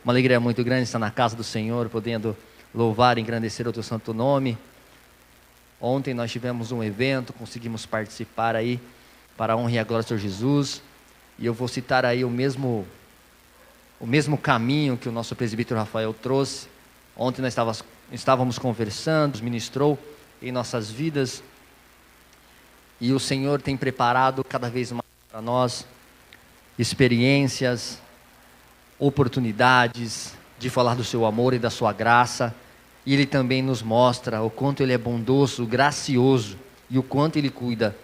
Uma alegria muito grande estar na casa do Senhor, podendo louvar e engrandecer o teu santo nome. Ontem nós tivemos um evento, conseguimos participar aí para a honra e a glória do Senhor Jesus. E eu vou citar aí o mesmo caminho que o nosso presbítero Rafael trouxe. Ontem nós estávamos conversando, ministrou em nossas vidas. E o Senhor tem preparado cada vez mais para nós experiências, oportunidades de falar do seu amor e da sua graça. E Ele também nos mostra o quanto Ele é bondoso, gracioso e o quanto Ele cuida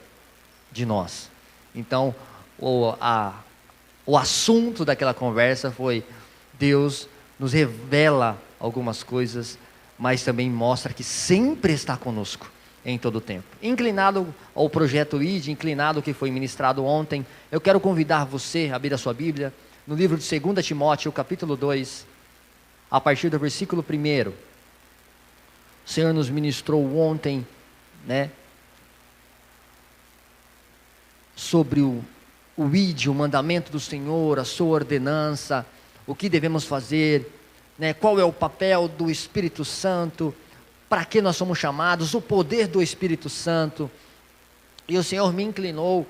de nós. Então, o assunto daquela conversa foi: Deus nos revela algumas coisas, mas também mostra que sempre está conosco em todo o tempo. Inclinado ao projeto ID, inclinado ao que foi ministrado ontem, eu quero convidar você a abrir a sua Bíblia no livro de 2 Timóteo, capítulo 2, a partir do versículo 1. O Senhor nos ministrou ontem, sobre o ID, o mandamento do Senhor, a sua ordenança, o que devemos fazer, qual é o papel do Espírito Santo, para que nós somos chamados, o poder do Espírito Santo. E o Senhor me inclinou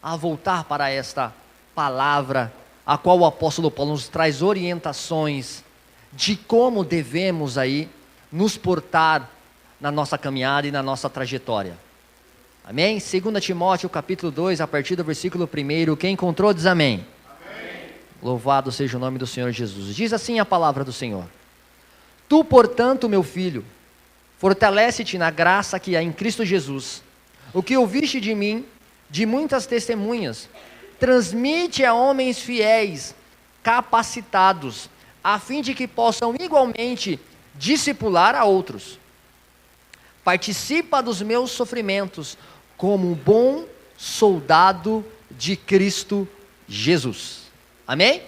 a voltar para esta palavra, a qual o apóstolo Paulo nos traz orientações de como devemos aí nos portar na nossa caminhada e na nossa trajetória. Amém? 2 Timóteo capítulo 2, a partir do versículo 1, quem encontrou diz amém. Amém. Louvado seja o nome do Senhor Jesus. Diz assim a palavra do Senhor: Tu, portanto, meu filho, fortalece-te na graça que há em Cristo Jesus. O que ouviste de mim, de muitas testemunhas, transmite a homens fiéis, capacitados, a fim de que possam igualmente discipular a outros. Participa dos meus sofrimentos, como um bom soldado de Cristo Jesus. Amém?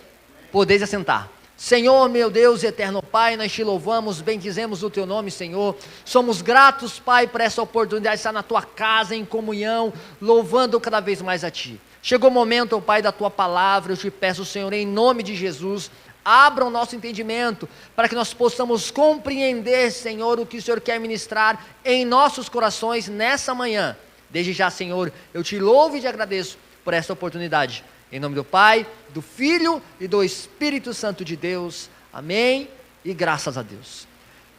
Podeis assentar. Senhor, meu Deus e eterno Pai, nós te louvamos, bendizemos o teu nome, Senhor. Somos gratos, Pai, por essa oportunidade de estar na tua casa, em comunhão, louvando cada vez mais a ti. Chegou o momento, Pai, da tua palavra. Eu te peço, Senhor, em nome de Jesus, abra o nosso entendimento, para que nós possamos compreender, Senhor, o que o Senhor quer ministrar em nossos corações nessa manhã. Desde já, Senhor, eu te louvo e te agradeço por essa oportunidade. Em nome do Pai, do Filho e do Espírito Santo de Deus. Amém e graças a Deus.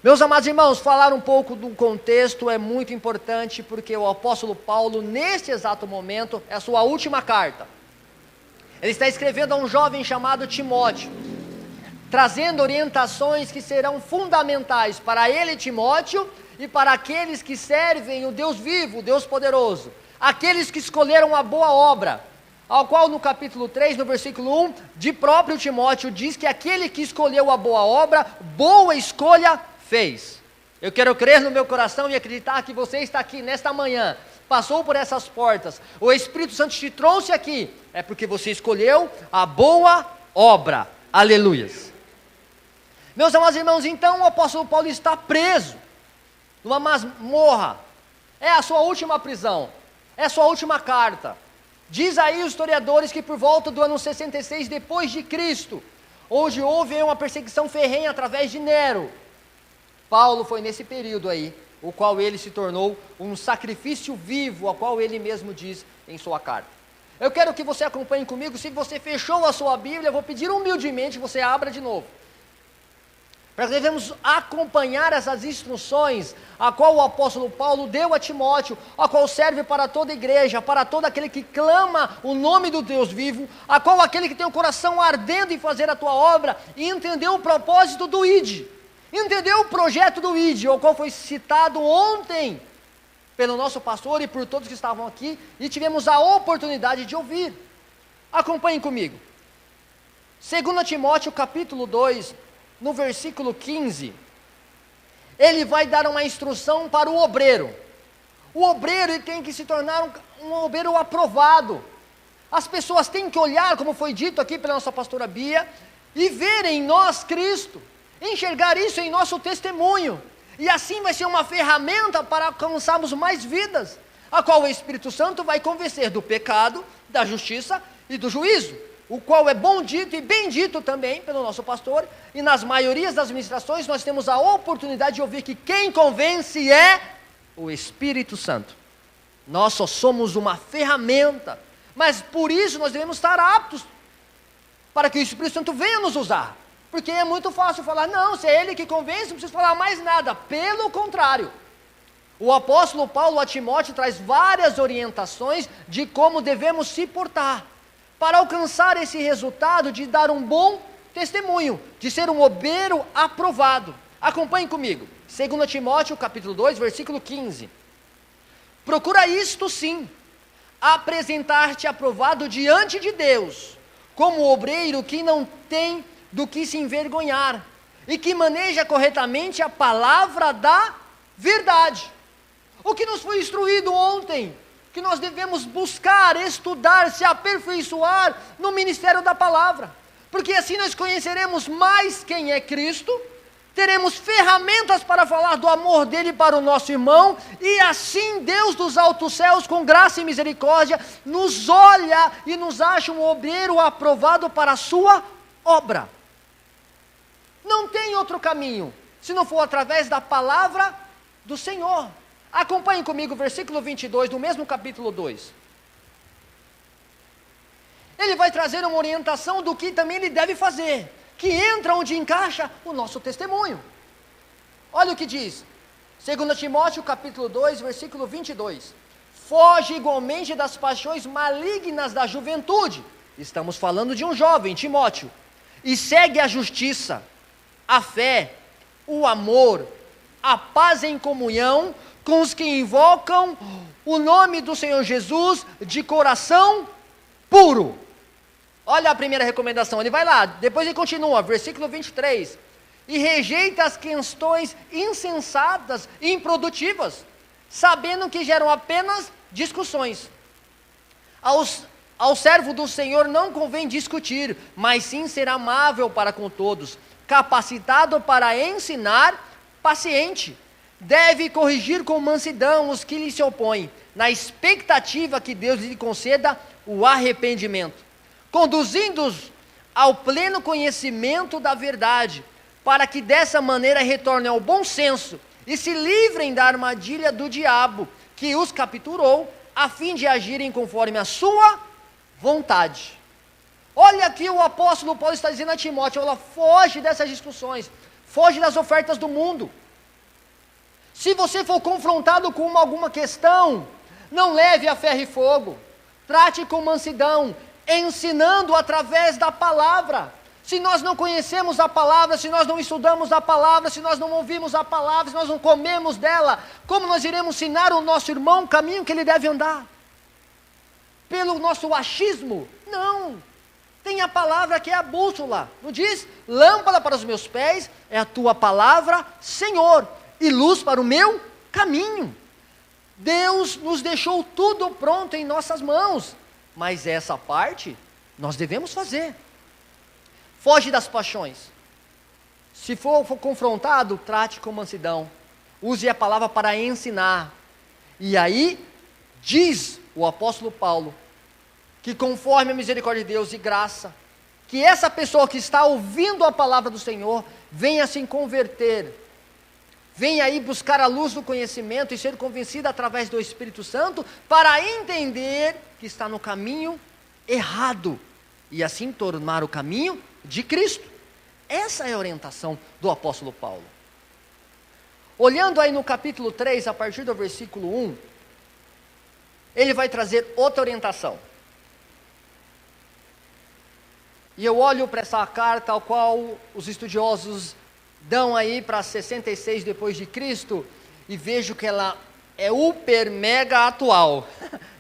Meus amados irmãos, falar um pouco do contexto é muito importante, porque o apóstolo Paulo, neste exato momento, é a sua última carta. Ele está escrevendo a um jovem chamado Timóteo, trazendo orientações que serão fundamentais para ele, Timóteo, e para aqueles que servem o Deus vivo, o Deus poderoso, aqueles que escolheram a boa obra, ao qual no capítulo 3, no versículo 1, de próprio Timóteo diz que aquele que escolheu a boa obra, boa escolha fez. Eu quero crer no meu coração e acreditar que você está aqui nesta manhã, passou por essas portas, o Espírito Santo te trouxe aqui, é porque você escolheu a boa obra. Aleluias. Meus amados irmãos, então o apóstolo Paulo está preso numa masmorra. É a sua última prisão, é a sua última carta. Diz aí os historiadores que por volta do ano 66 depois de Cristo, onde houve uma perseguição ferrenha através de Nero, Paulo foi nesse período aí, o qual ele se tornou um sacrifício vivo, ao qual ele mesmo diz em sua carta. Eu quero que você acompanhe comigo. Se você fechou a sua Bíblia, eu vou pedir humildemente que você abra de novo, para que devemos acompanhar essas instruções, a qual o apóstolo Paulo deu a Timóteo, a qual serve para toda a igreja, para todo aquele que clama o nome do Deus vivo, a qual aquele que tem o coração ardendo em fazer a tua obra, e entendeu o propósito do ID, entendeu o projeto do ID, o qual foi citado ontem, pelo nosso pastor e por todos que estavam aqui, e tivemos a oportunidade de ouvir. Acompanhem comigo, 2 Timóteo capítulo 2, no versículo 15, ele vai dar uma instrução para o obreiro. O obreiro ele tem que se tornar um obreiro aprovado. As pessoas têm que olhar, como foi dito aqui pela nossa pastora Bia, e ver em nós Cristo, enxergar isso em nosso testemunho, e assim vai ser uma ferramenta para alcançarmos mais vidas, a qual o Espírito Santo vai convencer do pecado, da justiça e do juízo. o qual é bom dito e bem dito também pelo nosso pastor, e nas maiorias das ministrações nós temos a oportunidade de ouvir que quem convence é o Espírito Santo. Nós só somos uma ferramenta, mas por isso nós devemos estar aptos para que o Espírito Santo venha nos usar, porque é muito fácil falar, não, se é Ele que convence, não preciso falar mais nada. Pelo contrário, o apóstolo Paulo a Timóteo traz várias orientações de como devemos se portar, para alcançar esse resultado de dar um bom testemunho, de ser um obreiro aprovado. Acompanhe comigo, 2 Timóteo capítulo 2, versículo 15. Procura isto sim, apresentar-te aprovado diante de Deus, como obreiro que não tem do que se envergonhar, e que maneja corretamente a palavra da verdade. O que nos foi instruído ontem, que nós devemos buscar, estudar, se aperfeiçoar no ministério da palavra, porque assim nós conheceremos mais quem é Cristo, teremos ferramentas para falar do amor dele para o nosso irmão, e assim Deus dos altos céus, com graça e misericórdia, nos olha e nos acha um obreiro aprovado para a sua obra. Não tem outro caminho, se não for através da palavra do Senhor. Acompanhem comigo o versículo 22 do mesmo capítulo 2. Ele vai trazer uma orientação do que também ele deve fazer, que entra onde encaixa o nosso testemunho. Olha o que diz, 2 Timóteo capítulo 2, versículo 22. Foge igualmente das paixões malignas da juventude. Estamos falando de um jovem, Timóteo. E segue a justiça, a fé, o amor, a paz em comunhão com os que invocam o nome do Senhor Jesus de coração puro. Olha a primeira recomendação, ele vai lá, depois ele continua, versículo 23. E rejeita as questões insensatas e improdutivas, sabendo que geram apenas discussões. Ao servo do Senhor não convém discutir, mas sim ser amável para com todos, capacitado para ensinar, paciente. Deve corrigir com mansidão os que lhe se opõem, na expectativa que Deus lhe conceda o arrependimento, conduzindo-os ao pleno conhecimento da verdade, para que dessa maneira retornem ao bom senso e se livrem da armadilha do diabo, que os capturou, a fim de agirem conforme a sua vontade. Olha aqui o apóstolo Paulo está dizendo a Timóteo, ela foge dessas discussões, foge das ofertas do mundo. Se você for confrontado com alguma questão, não leve a ferro e fogo, trate com mansidão, ensinando através da palavra. Se nós não conhecemos a palavra, se nós não estudamos a palavra, se nós não ouvimos a palavra, se nós não comemos dela, como nós iremos ensinar o nosso irmão o caminho que ele deve andar? Pelo nosso achismo? Não. Tem a palavra que é a bússola, não diz? Lâmpada para os meus pés é a tua palavra, Senhor, e luz para o meu caminho. Deus nos deixou tudo pronto em nossas mãos, mas essa parte nós devemos fazer. Foge das paixões. Se for confrontado, trate com mansidão. Use a palavra para ensinar. E aí, diz o apóstolo Paulo, que conforme a misericórdia de Deus e graça, que essa pessoa que está ouvindo a palavra do Senhor, venha se converter, venha aí buscar a luz do conhecimento e ser convencida através do Espírito Santo, para entender que está no caminho errado, e assim tornar o caminho de Cristo. Essa é a orientação do apóstolo Paulo. Olhando aí no capítulo 3, a partir do versículo 1, ele vai trazer outra orientação. E eu olho para essa carta, ao qual os estudiosos dão aí para 66 depois de Cristo, e vejo que ela é hiper mega atual,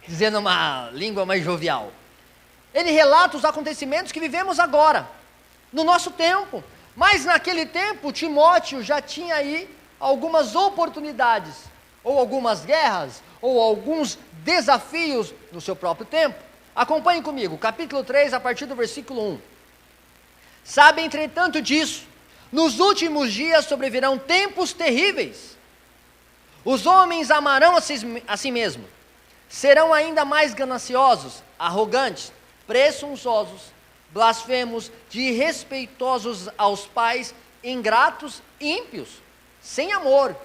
dizendo uma língua mais jovial. Ele relata os acontecimentos que vivemos agora, no nosso tempo, mas naquele tempo Timóteo já tinha aí algumas oportunidades, ou algumas guerras, ou alguns desafios no seu próprio tempo. Acompanhem comigo, capítulo 3, a partir do versículo 1. Sabe, entretanto, disso, nos últimos dias sobrevirão tempos terríveis. Os homens amarão a si mesmos, serão ainda mais gananciosos, arrogantes, presunçosos, blasfemos, desrespeitosos aos pais, ingratos, ímpios, sem amor,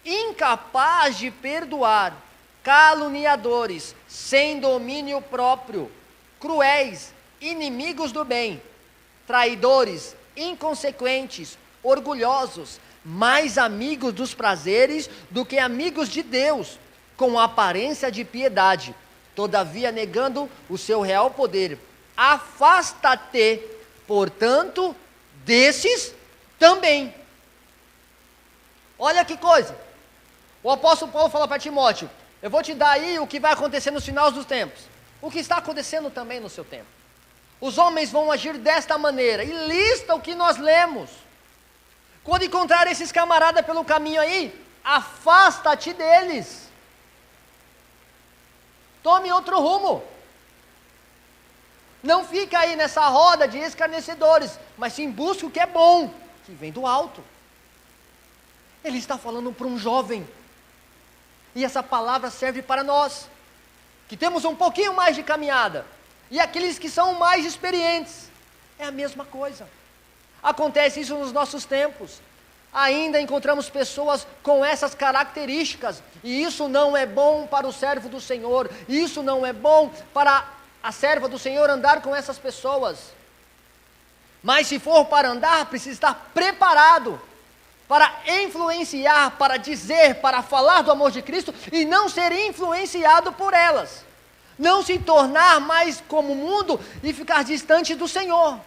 incapazes de perdoar, caluniadores, sem domínio próprio, cruéis, inimigos do bem, traidores, inconsequentes, orgulhosos, mais amigos dos prazeres do que amigos de Deus, com aparência de piedade, todavia negando o seu real poder. Afasta-te, portanto, desses também. Olha que coisa. O apóstolo Paulo fala para Timóteo: eu vou te dar aí o que vai acontecer nos finais dos tempos. O que está acontecendo também no seu tempo. Os homens vão agir desta maneira. E lista o que nós lemos. Quando encontrar esses camaradas pelo caminho aí, afasta-te deles. Tome outro rumo. Não fica aí nessa roda de escarnecedores, mas sim busque o que é bom, que vem do alto. Ele está falando para um jovem. E essa palavra serve para nós, que temos um pouquinho mais de caminhada. E aqueles que são mais experientes. É a mesma coisa. Acontece isso nos nossos tempos. Ainda encontramos pessoas com essas características. E isso não é bom para o servo do Senhor. Isso não é bom para a serva do Senhor andar com essas pessoas. Mas se for para andar, precisa estar preparado para influenciar, para dizer, para falar do amor de Cristo e não ser influenciado por elas. Não se tornar mais como o mundo e ficar distante do Senhor.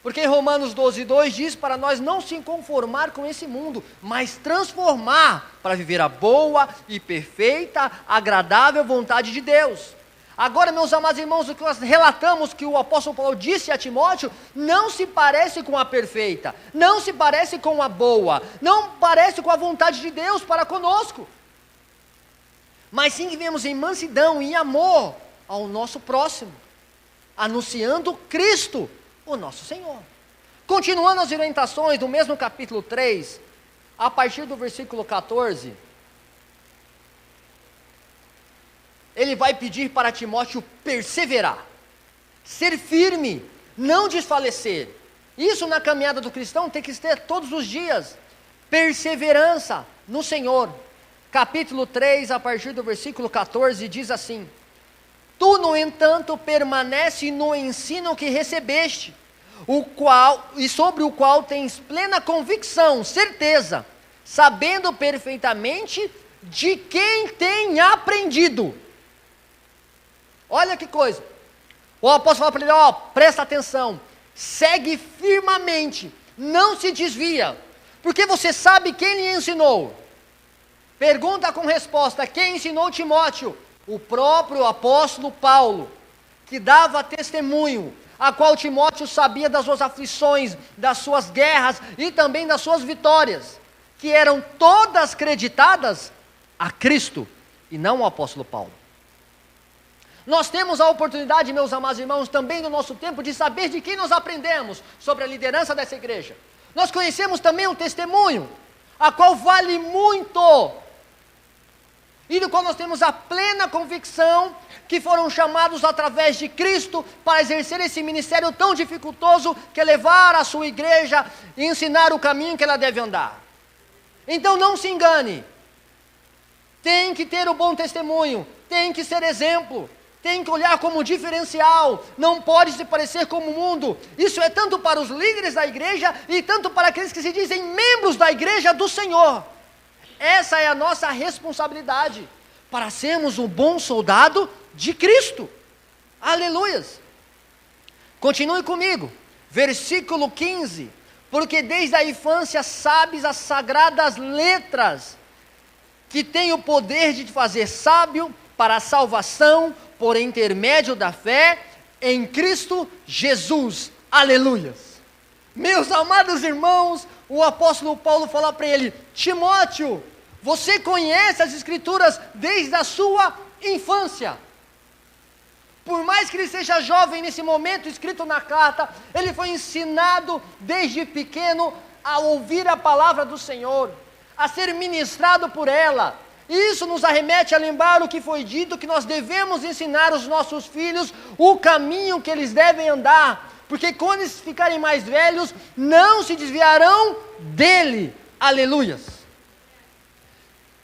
Porque em Romanos 12:2 diz para nós não se conformar com esse mundo, mas transformar para viver a boa e perfeita, agradável vontade de Deus. Agora, meus amados irmãos, o que nós relatamos que o apóstolo Paulo disse a Timóteo, não se parece com a perfeita, não se parece com a boa, não parece com a vontade de Deus para conosco. Mas sim vivemos em mansidão e em amor ao nosso próximo, anunciando Cristo, o nosso Senhor. Continuando as orientações do mesmo capítulo 3, a partir do versículo 14, ele vai pedir para Timóteo perseverar, ser firme, não desfalecer. Isso na caminhada do cristão tem que ter todos os dias, perseverança no Senhor. Capítulo 3, a partir do versículo 14, diz assim: tu, no entanto, permanece no ensino que recebeste, sobre o qual tens plena convicção, certeza, sabendo perfeitamente de quem tem aprendido. Olha que coisa. O apóstolo fala para ele: presta atenção, segue firmemente, não se desvia, porque você sabe quem lhe ensinou. Pergunta com resposta: quem ensinou Timóteo? O próprio apóstolo Paulo, que dava testemunho, a qual Timóteo sabia das suas aflições, das suas guerras e também das suas vitórias, que eram todas creditadas a Cristo e não ao apóstolo Paulo. Nós temos a oportunidade, meus amados irmãos, também no nosso tempo, de saber de quem nós aprendemos sobre a liderança dessa igreja. Nós conhecemos também um testemunho, a qual vale muito, e do qual nós temos a plena convicção que foram chamados através de Cristo para exercer esse ministério tão dificultoso que é levar a sua igreja e ensinar o caminho que ela deve andar. Então não se engane, tem que ter o bom testemunho, tem que ser exemplo, tem que olhar como diferencial, não pode se parecer como o mundo. Isso é tanto para os líderes da igreja e tanto para aqueles que se dizem membros da igreja do Senhor. Essa é a nossa responsabilidade, para sermos um bom soldado de Cristo. Aleluias. Continue comigo, versículo 15. Porque desde a infância sabes as sagradas letras, que tem o poder de te fazer sábio para a salvação, por intermédio da fé em Cristo Jesus. Aleluias. Meus amados irmãos, o apóstolo Paulo fala para ele: Timóteo, você conhece as Escrituras desde a sua infância. Por mais que ele seja jovem nesse momento escrito na carta, ele foi ensinado desde pequeno a ouvir a palavra do Senhor, a ser ministrado por ela, Isso nos arremete a lembrar o que foi dito, que nós devemos ensinar os nossos filhos o caminho que eles devem andar, porque quando eles ficarem mais velhos, não se desviarão dele. Aleluias.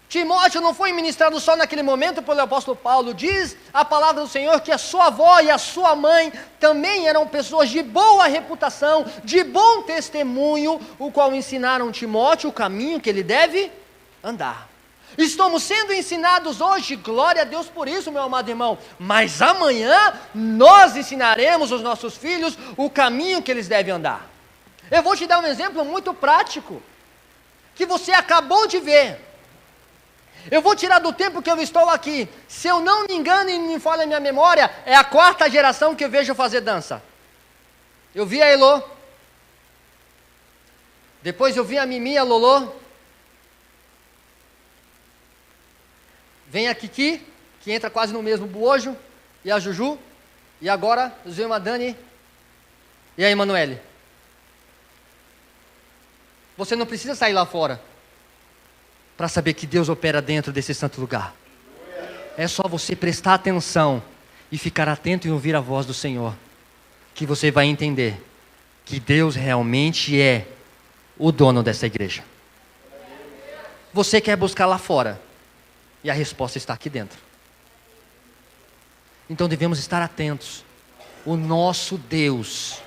Timóteo não foi ministrado só naquele momento pelo apóstolo Paulo. Diz a palavra do Senhor que a sua avó e a sua mãe também eram pessoas de boa reputação, de bom testemunho, o qual ensinaram Timóteo o caminho que ele deve andar. Estamos sendo ensinados hoje, glória a Deus por isso, meu amado irmão, mas amanhã nós ensinaremos os nossos filhos o caminho que eles devem andar. Eu vou te dar um exemplo muito prático, que você acabou de ver. Eu vou tirar do tempo que eu estou aqui. Se eu não me engano e me falha a minha memória, é a 4ª geração que eu vejo fazer dança. Eu vi a Elô. Depois eu vi a Mimi e a Lolô. Vem a Kiki, que entra quase no mesmo bojo, e a Juju. E agora eu vi a Dani e a Emanuele. Você não precisa sair lá fora para saber que Deus opera dentro desse santo lugar. É só você prestar atenção e ficar atento e ouvir a voz do Senhor, que você vai entender que Deus realmente é o dono dessa igreja. Você quer buscar lá fora, e a resposta está aqui dentro. Então devemos estar atentos. O nosso Deus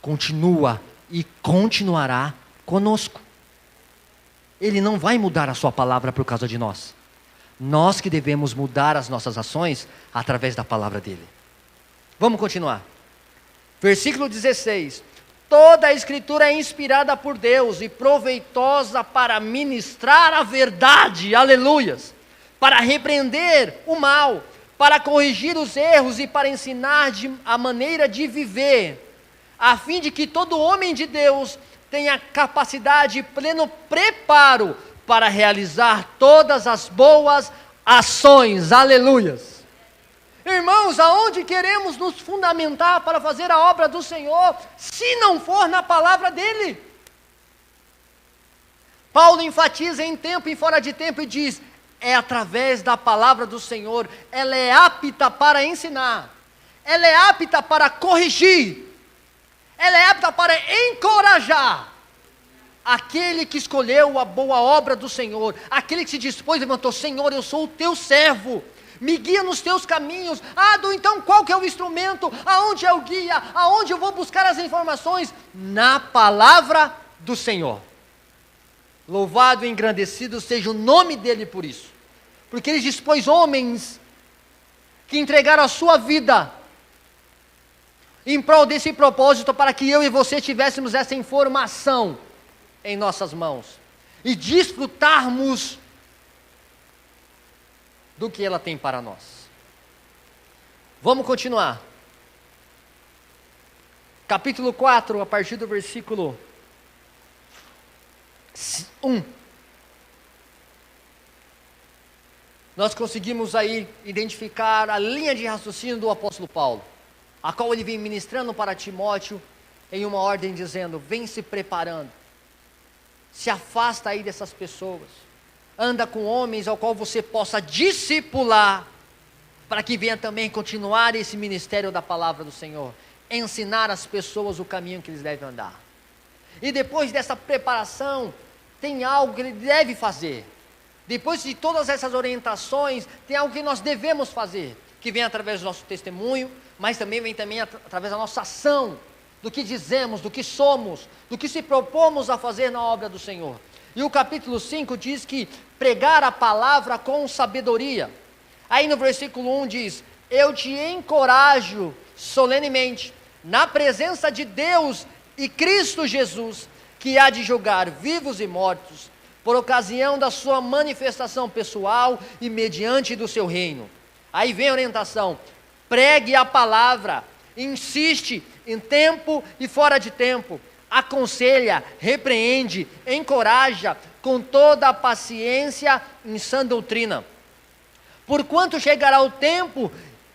continua e continuará conosco. Ele não vai mudar a sua palavra por causa de nós. Nós que devemos mudar as nossas ações através da palavra dele. Vamos continuar. Versículo 16. Toda a escritura é inspirada por Deus e proveitosa para ministrar a verdade, aleluias, para repreender o mal, para corrigir os erros e para ensinar a maneira de viver, a fim de que todo homem de Deus tenha capacidade e pleno preparo para realizar todas as boas ações, aleluias. Irmãos, aonde queremos nos fundamentar para fazer a obra do Senhor, se não for na palavra dele? Paulo enfatiza em tempo e fora de tempo e diz, é através da palavra do Senhor, ela é apta para ensinar, ela é apta para corrigir, ela é apta para encorajar aquele que escolheu a boa obra do Senhor, aquele que se dispôs e levantou, Senhor, eu sou o teu servo, me guia nos teus caminhos. Então qual que é o instrumento? Aonde é o guia? Aonde eu vou buscar as informações? Na palavra do Senhor. Louvado e engrandecido seja o nome dele por isso, porque ele dispôs homens que entregaram a sua vida em prol desse propósito, para que eu e você tivéssemos essa informação em nossas mãos e desfrutarmos do que ela tem para nós. Vamos continuar. Capítulo 4, a partir do versículo 1. Nós conseguimos aí identificar a linha de raciocínio do apóstolo Paulo, a qual ele vem ministrando para Timóteo em uma ordem dizendo, vem se preparando, se afasta aí dessas pessoas, anda com homens ao qual você possa discipular, para que venha também continuar esse ministério da palavra do Senhor, ensinar as pessoas o caminho que eles devem andar. E depois dessa preparação, tem algo que ele deve fazer. Depois de todas essas orientações, tem algo que nós devemos fazer, que vem através do nosso testemunho, mas também vem através da nossa ação, do que dizemos, do que somos, do que se propomos a fazer na obra do Senhor. E o capítulo 5 diz que pregar a palavra com sabedoria. Aí no versículo 1 diz, eu te encorajo solenemente, na presença de Deus e Cristo Jesus, que há de julgar vivos e mortos, por ocasião da sua manifestação pessoal e mediante do seu reino. Aí vem a orientação, pregue a palavra, insiste em tempo e fora de tempo, aconselha, repreende, encoraja com toda a paciência em sã doutrina. Porquanto chegará o tempo,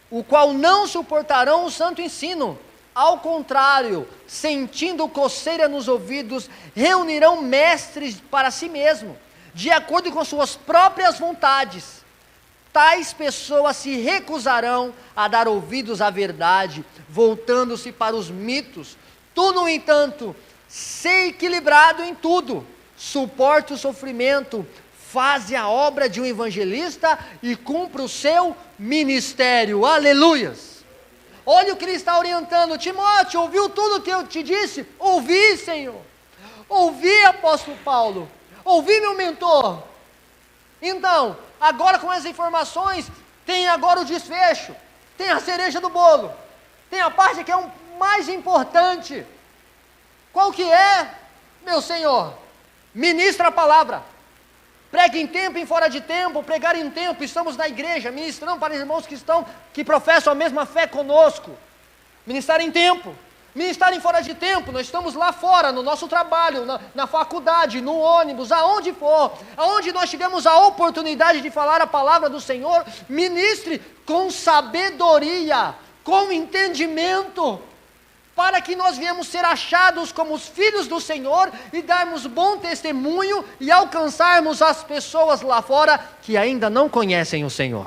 o qual não suportarão o santo ensino. Ao contrário, sentindo coceira nos ouvidos, reunirão mestres para si mesmo, de acordo com suas próprias vontades, tais pessoas se recusarão a dar ouvidos à verdade, voltando-se para os mitos. Tu, no entanto, sei equilibrado em tudo, suporta o sofrimento, faze a obra de um evangelista e cumpra o seu ministério. Aleluias! Olha o que ele está orientando. Timóteo, ouviu tudo o que eu te disse? Ouvi, Senhor. Ouvi, apóstolo Paulo. Ouvi, meu mentor. Então, agora com as informações, tem agora o desfecho. Tem a cereja do bolo. Tem a parte que é o mais importante. Qual que é, meu Senhor? Ministra a palavra. Pregue em tempo e fora de tempo, pregar em tempo. Estamos na igreja, ministrando para irmãos que professam a mesma fé conosco. Ministrar em tempo, ministrar em fora de tempo. Nós estamos lá fora, no nosso trabalho, na faculdade, no ônibus, aonde for, aonde nós tivemos a oportunidade de falar a palavra do Senhor, ministre com sabedoria, com entendimento, para que nós viemos ser achados como os filhos do Senhor e darmos bom testemunho e alcançarmos as pessoas lá fora que ainda não conhecem o Senhor.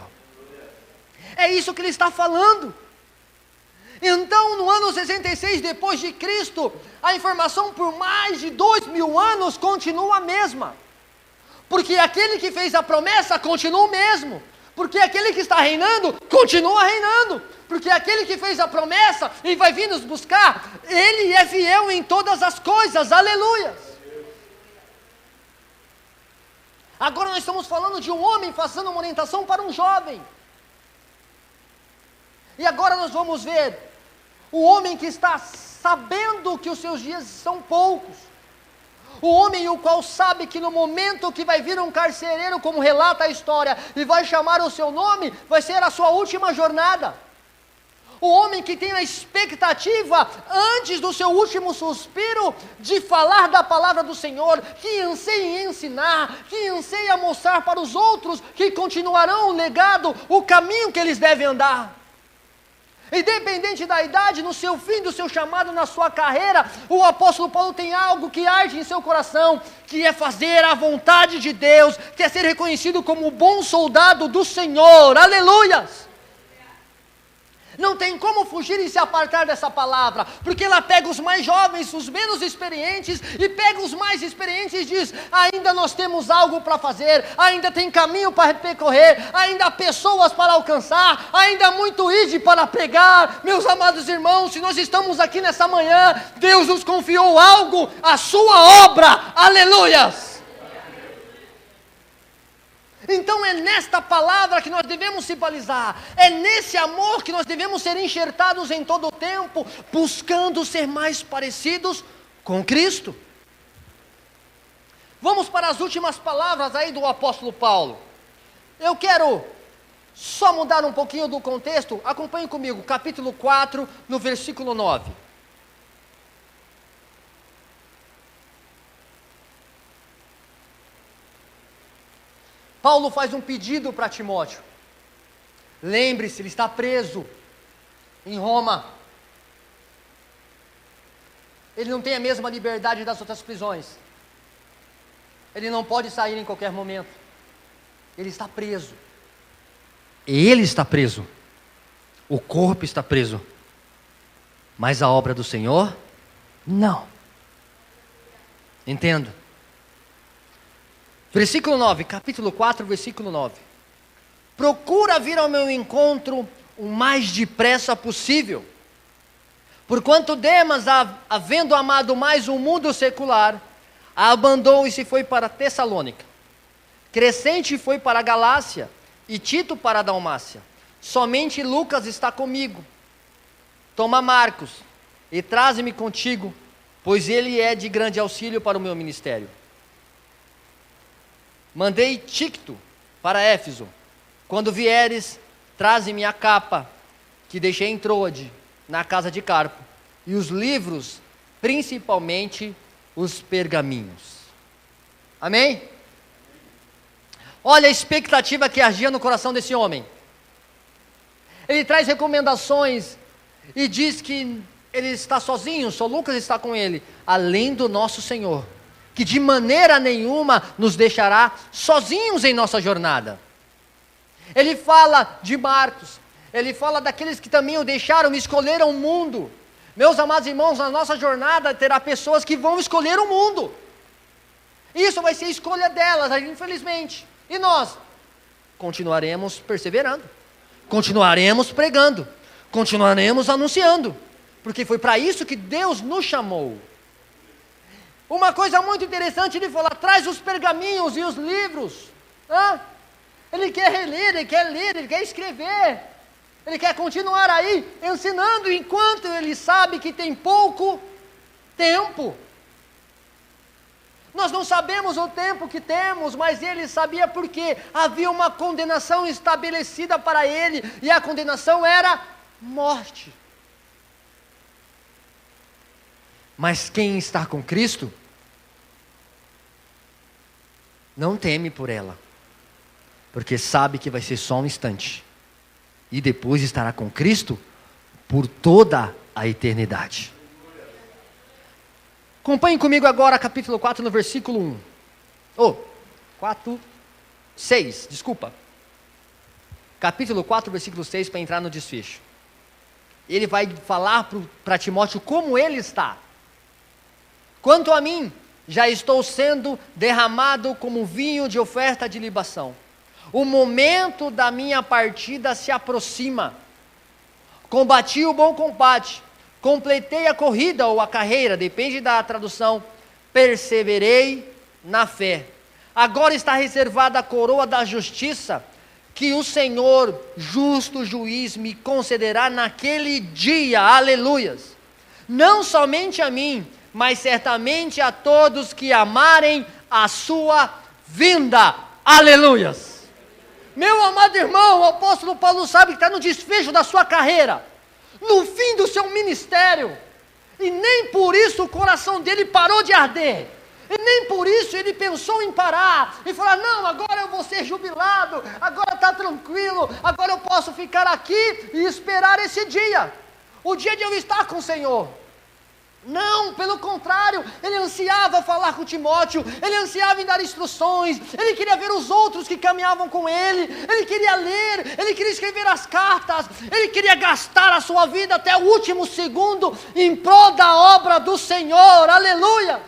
É isso que ele está falando. Então, no ano 66 depois de Cristo, a informação por mais de 2000 anos continua a mesma. Porque aquele que fez a promessa continua o mesmo. Porque aquele que está reinando, continua reinando. Porque aquele que fez a promessa e vai vir nos buscar, ele é fiel em todas as coisas. Aleluia! Agora nós estamos falando de um homem fazendo uma orientação para um jovem. E agora nós vamos ver o homem que está sabendo que os seus dias são poucos. O homem o qual sabe que no momento que vai vir um carcereiro, como relata a história, e vai chamar o seu nome, vai ser a sua última jornada. O homem que tem a expectativa, antes do seu último suspiro, de falar da palavra do Senhor, que anseia em ensinar, que anseia mostrar para os outros, que continuarão o legado, o caminho que eles devem andar. Independente da idade, no seu fim do seu chamado, na sua carreira, o apóstolo Paulo tem algo que arde em seu coração, que é fazer a vontade de Deus, que é ser reconhecido como o bom soldado do Senhor. Aleluias! Não tem como fugir e se apartar dessa palavra, porque ela pega os mais jovens, os menos experientes, e pega os mais experientes e diz: ainda nós temos algo para fazer, ainda tem caminho para percorrer, ainda há pessoas para alcançar, ainda há muito ide para pregar. Meus amados irmãos, se nós estamos aqui nessa manhã, Deus nos confiou algo, a sua obra. Aleluias! Então é nesta palavra que nós devemos se balizar, é nesse amor que nós devemos ser enxertados em todo o tempo, buscando ser mais parecidos com Cristo. Vamos para as últimas palavras aí do apóstolo Paulo. Eu quero só mudar um pouquinho do contexto. Acompanhe comigo, capítulo 4, no versículo 9. Paulo faz um pedido para Timóteo. Lembre-se, ele está preso em Roma. Ele não tem a mesma liberdade das outras prisões. Ele não pode sair em qualquer momento. Ele está preso. Ele está preso. O corpo está preso. Mas a obra do Senhor, não. Entendo. Versículo 9, capítulo 4, versículo 9. Procura vir ao meu encontro o mais depressa possível. Porquanto Demas, havendo amado mais o mundo secular, a abandonou e se foi para Tessalônica. Crescente foi para a Galácia e Tito para a Dalmácia. Somente Lucas está comigo. Toma Marcos e traze-me contigo, pois ele é de grande auxílio para o meu ministério. Mandei Tíquico para Éfeso. Quando vieres, traze-me a capa que deixei em Troade, na casa de Carpo, e os livros, principalmente os pergaminhos. Amém? Olha a expectativa que ardia no coração desse homem. Ele traz recomendações e diz que ele está sozinho, só Lucas está com ele, além do nosso Senhor, que de maneira nenhuma nos deixará sozinhos em nossa jornada. Ele fala de Marcos, ele fala daqueles que também o deixaram, escolheram o mundo. Meus amados irmãos, na nossa jornada terá pessoas que vão escolher o mundo. Isso vai ser a escolha delas, infelizmente. E nós continuaremos perseverando, continuaremos pregando, continuaremos anunciando, porque foi para isso que Deus nos chamou. Uma coisa muito interessante, ele fala, traz os pergaminhos e os livros. Ele quer reler, ele quer ler, ele quer escrever, ele quer continuar aí ensinando, enquanto ele sabe que tem pouco tempo. Nós não sabemos o tempo que temos, mas ele sabia porque havia uma condenação estabelecida para ele, e a condenação era morte. Mas quem está com Cristo, não teme por ela, porque sabe que vai ser só um instante, e depois estará com Cristo por toda a eternidade. Acompanhe comigo agora capítulo 4 no versículo 1. 6, desculpa. Capítulo 4, versículo 6, para entrar no desfecho. Ele vai falar para Timóteo como ele está. Quanto a mim, já estou sendo derramado como vinho de oferta de libação. O momento da minha partida se aproxima. Combati o bom combate. Completei a corrida ou a carreira, depende da tradução. Perseverei na fé. Agora está reservada a coroa da justiça, que o Senhor, justo juiz, me concederá naquele dia. Aleluias. Não somente a mim, mas certamente a todos que amarem a sua vinda. Aleluias. Meu amado irmão, o apóstolo Paulo sabe que está no desfecho da sua carreira, no fim do seu ministério, e nem por isso o coração dele parou de arder, e nem por isso ele pensou em parar, e falar, não, agora eu vou ser jubilado, agora está tranquilo, agora eu posso ficar aqui e esperar esse dia, o dia de eu estar com o Senhor. Não, pelo contrário, ele ansiava falar com Timóteo, ele ansiava em dar instruções, ele queria ver os outros que caminhavam com ele queria ler, ele queria escrever as cartas, ele queria gastar a sua vida até o último segundo em prol da obra do Senhor. Aleluia!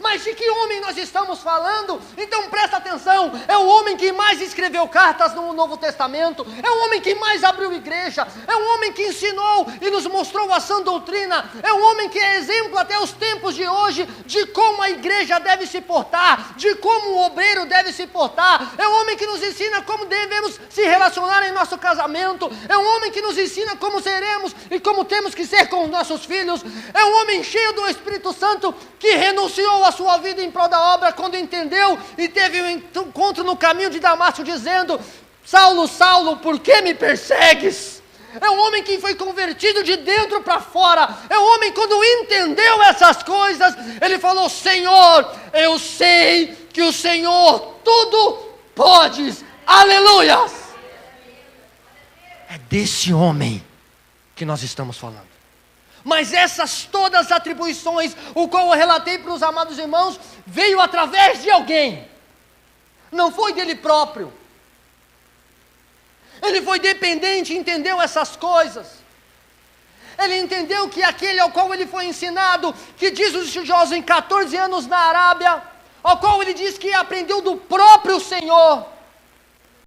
Mas de que homem nós estamos falando? Então presta atenção, é o homem que mais escreveu cartas no Novo Testamento, é o homem que mais abriu igreja, é o homem que ensinou e nos mostrou a sã doutrina, é o homem que é exemplo até os tempos de hoje, de como a igreja deve se portar, de como o obreiro deve se portar, é o homem que nos ensina como devemos se relacionar em nosso casamento, é o homem que nos ensina como seremos e como temos que ser com os nossos filhos, é um homem cheio do Espírito Santo, que renunciou a sua vida em prol da obra, quando entendeu e teve um encontro no caminho de Damasco, dizendo, Saulo, Saulo, por que me persegues? É um homem que foi convertido de dentro para fora, é um homem quando entendeu essas coisas, ele falou, Senhor, eu sei que o Senhor tudo podes, aleluia! É desse homem que nós estamos falando. Mas essas todas as atribuições, o qual eu relatei para os amados irmãos, veio através de alguém, não foi dele próprio, ele foi dependente, entendeu essas coisas, ele entendeu que aquele ao qual ele foi ensinado, que diz os estudiosos em 14 anos na Arábia, ao qual ele diz que aprendeu do próprio Senhor,